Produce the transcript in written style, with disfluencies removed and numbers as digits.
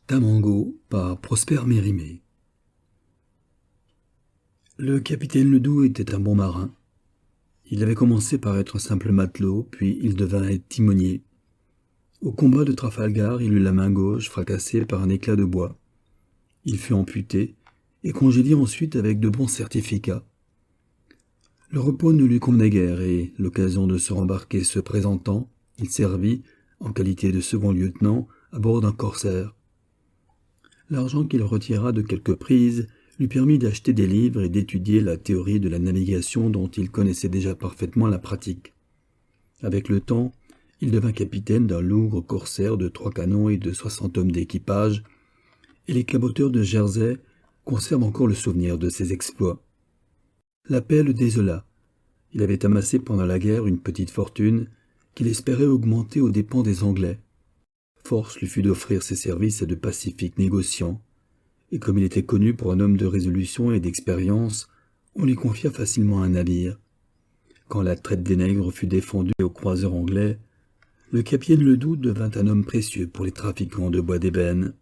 Tamango par Prosper Mérimée. Le capitaine Ledoux était un bon marin. Il avait commencé par être un simple matelot, puis il devint timonier. Au combat de Trafalgar, il eut la main gauche fracassée par un éclat de bois. Il fut amputé et congédié ensuite avec de bons certificats. Le repos ne lui convenait guère et, l'occasion de se rembarquer se présentant, il servit, en qualité de second lieutenant, à bord d'un corsaire. L'argent qu'il retira de quelques prises lui permit d'acheter des livres et d'étudier la théorie de la navigation dont il connaissait déjà parfaitement la pratique. Avec le temps, il devint capitaine d'un lourd corsaire de 3 canons et de 60 hommes d'équipage, et les caboteurs de Jersey conservent encore le souvenir de ses exploits. La paix le désola. Il avait amassé pendant la guerre une petite fortune qu'il espérait augmenter aux dépens des Anglais. Force lui fut d'offrir ses services à de pacifiques négociants, et comme il était connu pour un homme de résolution et d'expérience, on lui confia facilement un navire. Quand la traite des nègres fut défendue aux croiseurs anglais, le capitaine Ledoux devint un homme précieux pour les trafiquants de bois d'ébène.